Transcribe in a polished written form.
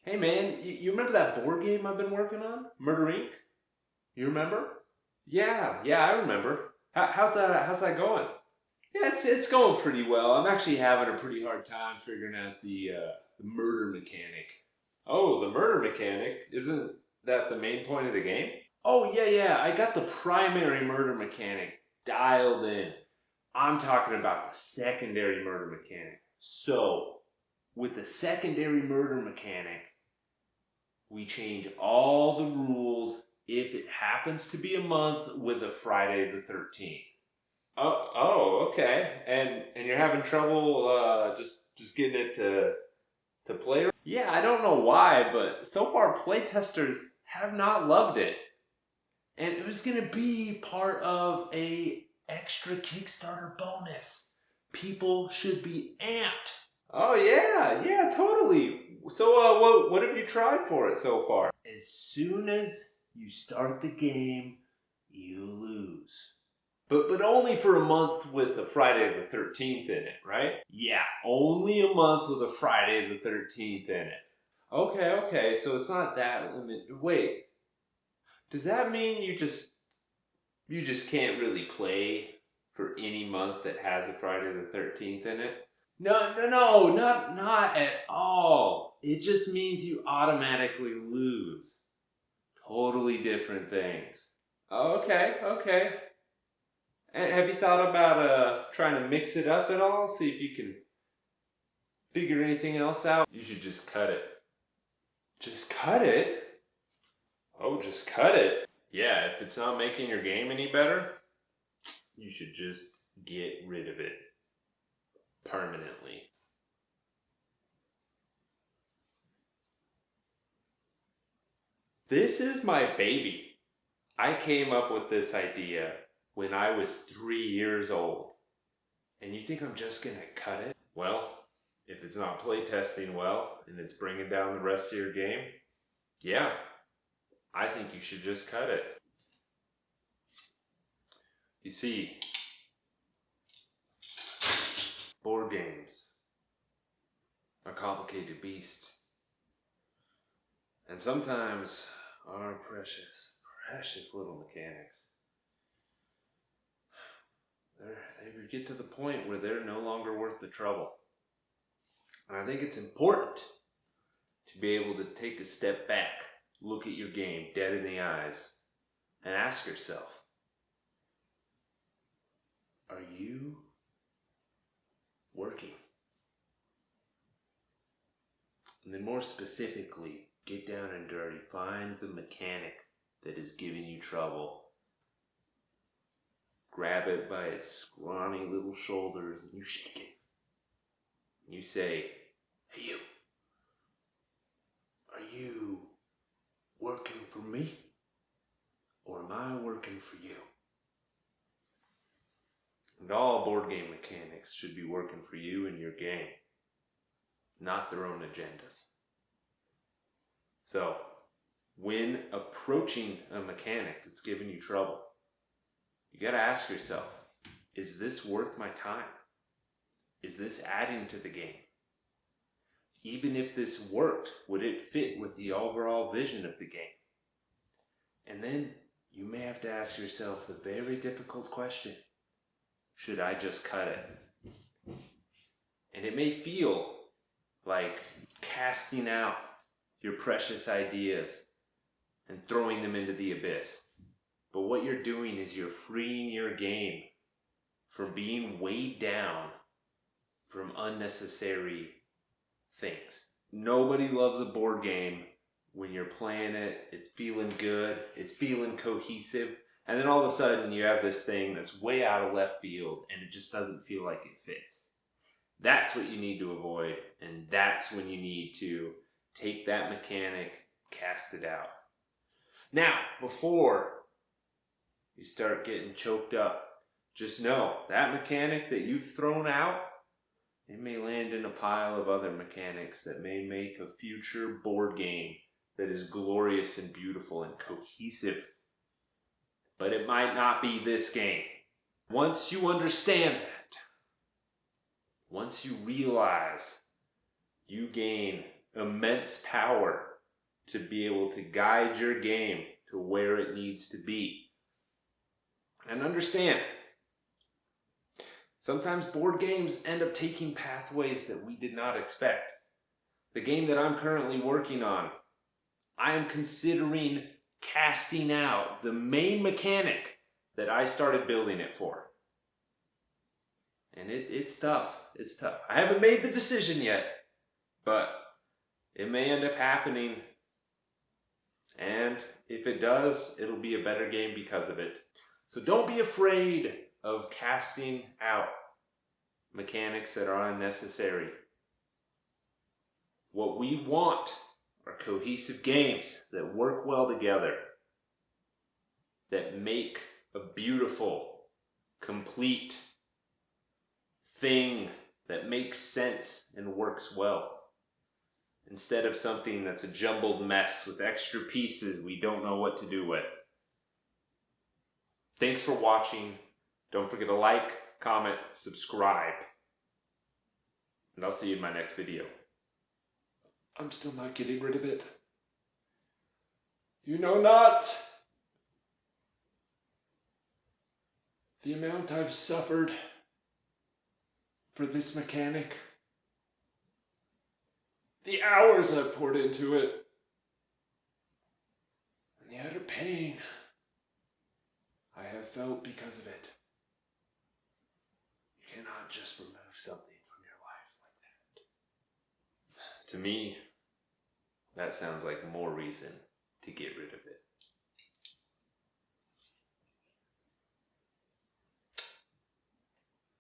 Hey man, you remember that board game I've been working on? Murder Inc.? You remember? Yeah, I remember. How's that going? Yeah, it's going pretty well. I'm actually having a pretty hard time figuring out the murder mechanic. Oh, the murder mechanic? Isn't that the main point of the game? Oh yeah, I got the primary murder mechanic dialed in. I'm talking about the secondary murder mechanic. So, with the secondary murder mechanic, we change all the rules if it happens to be a month with a Friday the 13th. Oh, okay. And you're having trouble just getting it to play? Yeah, I don't know why, but so far playtesters have not loved it. And it was gonna be part of a extra Kickstarter bonus. People should be amped. Oh yeah, totally. So what have you tried for it so far? As soon as you start the game, you lose. But only for a month with a Friday the 13th in it, right? Yeah, only a month with a Friday the 13th in it. Okay, so it's not that limit. Wait, does that mean you just can't really play for any month that has a Friday the 13th in it? No, not at all. It just means you automatically lose. Totally different things. Okay. And have you thought about trying to mix it up at all? See if you can figure anything else out? You should just cut it. Just cut it? Oh, just cut it. Yeah, if it's not making your game any better, you should just get rid of it permanently. This is my baby. I came up with this idea when I was 3 years old. And you think I'm just gonna cut it? Well, if it's not playtesting well and it's bringing down the rest of your game, yeah, I think you should just cut it. You see, board games are complicated beasts. And sometimes our precious little mechanics, they get to the point where they're no longer worth the trouble. And I think it's important to be able to take a step back, look at your game dead in the eyes, and ask yourself, are you working? And then more specifically, get down and dirty. Find the mechanic that is giving you trouble. Grab it by its scrawny little shoulders and you shake it. You say, hey you, are you working for me? Or am I working for you? And all board game mechanics should be working for you and your game, not their own agendas. So, when approaching a mechanic that's giving you trouble, you gotta ask yourself, is this worth my time? Is this adding to the game? Even if this worked, would it fit with the overall vision of the game? And then you may have to ask yourself the very difficult question, should I just cut it? And it may feel like casting out your precious ideas and throwing them into the abyss. But what you're doing is you're freeing your game from being weighed down from unnecessary things. Nobody loves a board game when you're playing it, it's feeling good, it's feeling cohesive, and then all of a sudden you have this thing that's way out of left field and it just doesn't feel like it fits. That's what you need to avoid, and that's when you need to take that mechanic, cast it out. Now, before you start getting choked up, just know that mechanic that you've thrown out, it may land in a pile of other mechanics that may make a future board game that is glorious and beautiful and cohesive. But it might not be this game. Once you understand that, once you realize you gain immense power to be able to guide your game to where it needs to be. And understand, sometimes board games end up taking pathways that we did not expect. The game that I'm currently working on, I am considering casting out the main mechanic that I started building it for. And it's tough. It's tough. I haven't made the decision yet, but it may end up happening. And if it does, it'll be a better game because of it. So don't be afraid of casting out mechanics that are unnecessary. What we want are cohesive games that work well together, that make a beautiful, complete thing that makes sense and works well, instead of something that's a jumbled mess with extra pieces we don't know what to do with. Thanks for watching. Don't forget to like, comment, subscribe. And I'll see you in my next video. I'm still not getting rid of it. You know not the amount I've suffered for this mechanic. The hours I've poured into it. And the utter pain I have felt because of it. You cannot just remove something from your life like that. To me, that sounds like more reason to get rid of it.